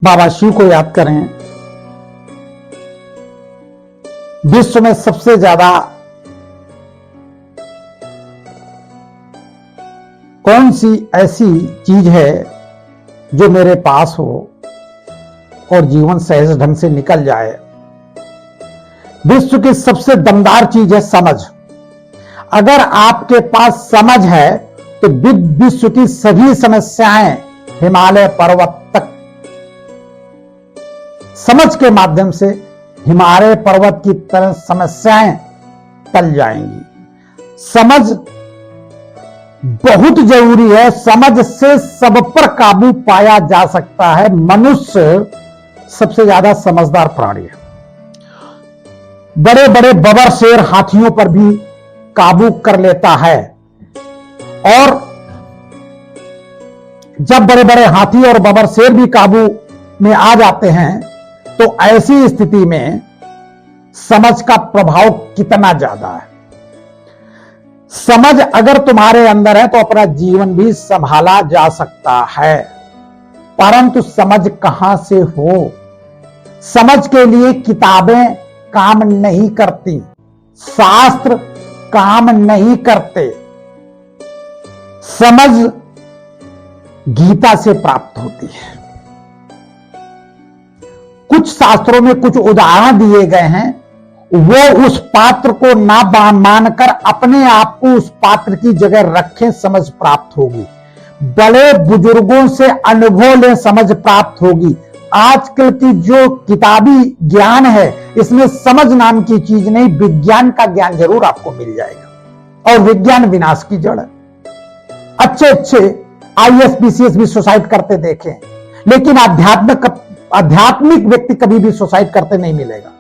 बाबा शिव को याद करें। विश्व में सबसे ज्यादा कौन सी ऐसी चीज है जो मेरे पास हो और जीवन सहज ढंग से निकल जाए। विश्व की सबसे दमदार चीज है समझ। अगर आपके पास समझ है तो विश्व की सभी समस्याएं हिमालय पर्वत तक समझ के माध्यम से हिमालय पर्वत की तरह समस्याएं टल जाएंगी। समझ बहुत जरूरी है। समझ से सब पर काबू पाया जा सकता है। मनुष्य सबसे ज्यादा समझदार प्राणी है। बड़े बड़े बबर शेर हाथियों पर भी काबू कर लेता है, और जब बड़े बड़े हाथी और बबर शेर भी काबू में आ जाते हैं तो ऐसी स्थिति में समझ का प्रभाव कितना ज्यादा है। समझ अगर तुम्हारे अंदर है तो अपना जीवन भी संभाला जा सकता है, परंतु समझ कहां से हो। समझ के लिए किताबें काम नहीं करती, शास्त्र काम नहीं करते। समझ गीता से प्राप्त होती है। कुछ शास्त्रों में कुछ उदाहरण दिए गए हैं, वो उस पात्र को ना मानकर अपने आप को उस पात्र की जगह रखें, समझ प्राप्त होगी। बड़े बुजुर्गों से अनुभव लें, समझ प्राप्त होगी। आजकल की जो किताबी ज्ञान है इसमें समझ नाम की चीज नहीं, विज्ञान का ज्ञान जरूर आपको मिल जाएगा, और विज्ञान विनाश की जड़ है। अच्छे अच्छे आईएएस पीसीएस भी सुसाइड करते देखे, लेकिन आध्यात्मिक व्यक्ति कभी भी सुसाइड करते नहीं मिलेगा।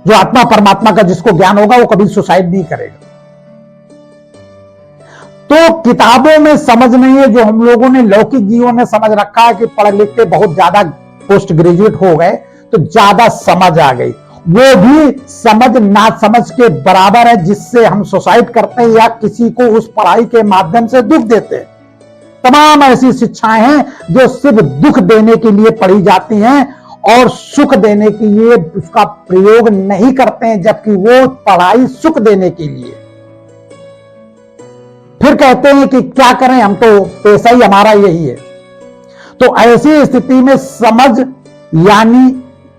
जो आत्मा परमात्मा का जिसको ज्ञान होगा वो कभी सुसाइड नहीं करेगा। तो किताबों में समझ नहीं है। जो हम लोगों ने लौकिक जीवन में समझ रखा है कि पढ़ लिख के बहुत ज्यादा पोस्ट ग्रेजुएट हो गए तो ज्यादा समझ आ गई, वो भी समझ ना समझ के बराबर है, जिससे हम सुसाइड करते हैं या किसी को उस पढ़ाई के माध्यम से दुख देते हैं। तमाम ऐसी शिक्षाएं हैं जो सिर्फ दुख देने के लिए पढ़ी जाती हैं और सुख देने के लिए उसका प्रयोग नहीं करते हैं, जबकि वो पढ़ाई सुख देने के लिए। फिर कहते हैं कि क्या करें, हम तो पैसा ही हमारा यही है। तो ऐसी स्थिति में समझ यानी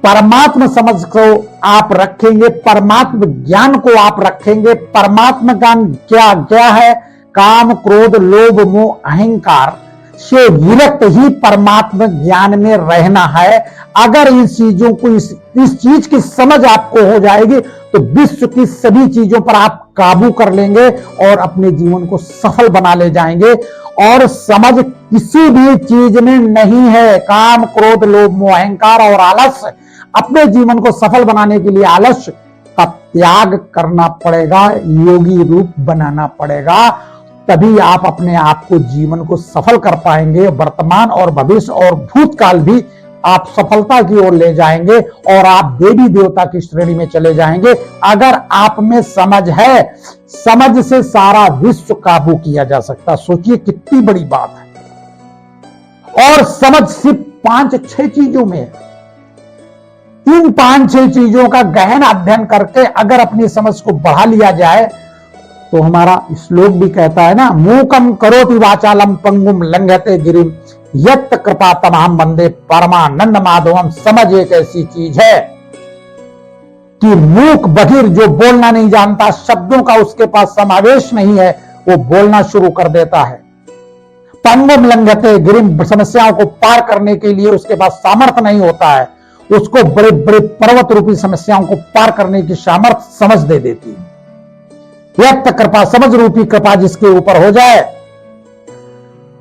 परमात्म समझ को आप रखेंगे, परमात्म ज्ञान को आप रखेंगे। परमात्म ज्ञान क्या क्या है? काम, क्रोध, लोभ, मोह, अहंकार से विरक्त ही परमात्म ज्ञान में रहना है। अगर इन चीजों को इस चीज की समझ आपको हो जाएगी तो विश्व की सभी चीजों पर आप काबू कर लेंगे और अपने जीवन को सफल बना ले जाएंगे। और समझ किसी भी चीज में नहीं है। काम, क्रोध, लोभ, मोह, अहंकार और आलस्य। अपने जीवन को सफल बनाने के लिए आलस्य का त्याग करना पड़ेगा, योगी रूप बनाना पड़ेगा, तभी आप अपने आप को जीवन को सफल कर पाएंगे। वर्तमान और भविष्य और भूतकाल भी आप सफलता की ओर ले जाएंगे और आप देवी देवता की श्रेणी में चले जाएंगे। अगर आप में समझ है, समझ से सारा विश्व काबू किया जा सकता। सोचिए कितनी बड़ी बात है। और समझ सिर्फ 5-6 चीजों में है। इन 5-6 चीजों का गहन अध्ययन करके अगर अपनी समझ को बढ़ा लिया जाए तो हमारा श्लोक भी कहता है ना, मूकम करोति वाचालम पंगुम लंघते गिरिम यत् कृपा तमहम वंदे परमानंद माधवम। समझ एक ऐसी चीज है कि मूक बधिर, जो बोलना नहीं जानता, शब्दों का उसके पास समावेश नहीं है, वो बोलना शुरू कर देता है। पंगुम लंघते गिरिम, समस्याओं को पार करने के लिए उसके पास सामर्थ्य नहीं होता है। उसको बड़े बड़े पर्वत रूपी समस्याओं को पार करने की सामर्थ्य समझ दे देती है। यत् कृपा, समझ रूपी कृपा जिसके ऊपर हो जाए,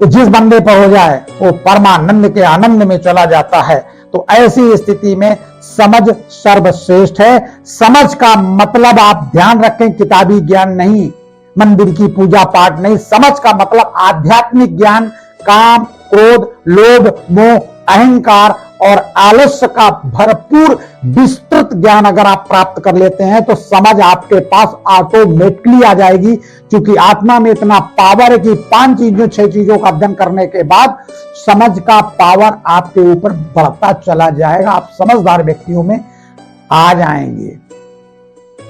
तो जिस बंदे पर हो जाए वो परमानंद के आनंद में चला जाता है। तो ऐसी स्थिति में समझ सर्वश्रेष्ठ है। समझ का मतलब आप ध्यान रखें, किताबी ज्ञान नहीं, मंदिर की पूजा पाठ नहीं। समझ का मतलब आध्यात्मिक ज्ञान, काम, क्रोध, लोभ, मोह, अहंकार और आलस्य का भरपूर विस्तृत ज्ञान अगर आप प्राप्त कर लेते हैं तो समझ आपके पास ऑटोमेटिकली आ जाएगी, क्योंकि आत्मा में इतना पावर है कि 5 चीजों 6 चीजों का अध्ययन करने के बाद समझ का पावर आपके ऊपर बढ़ता चला जाएगा। आप समझदार व्यक्तियों में आ जाएंगे।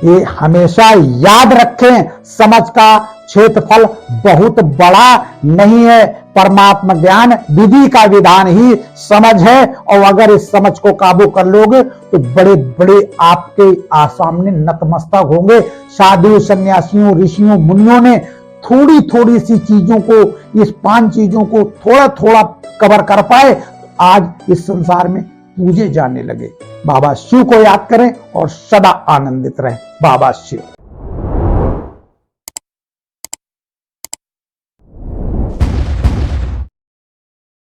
ये हमेशा याद रखें, समझ का क्षेत्रफल बहुत बड़ा नहीं है। परमात्मा ज्ञान विधि का विधान ही समझ है, और अगर इस समझ को काबू कर लोगे तो बड़े बड़े आपके सामने नतमस्तक होंगे। साधु सन्यासियों ऋषियों मुनियों ने थोड़ी थोड़ी सी चीजों को, इस 5 चीजों को थोड़ा थोड़ा कवर कर पाए, आज इस संसार में पूजे जाने लगे। बाबा शिव को याद करें और सदा आनंदित रहें। बाबा शिव।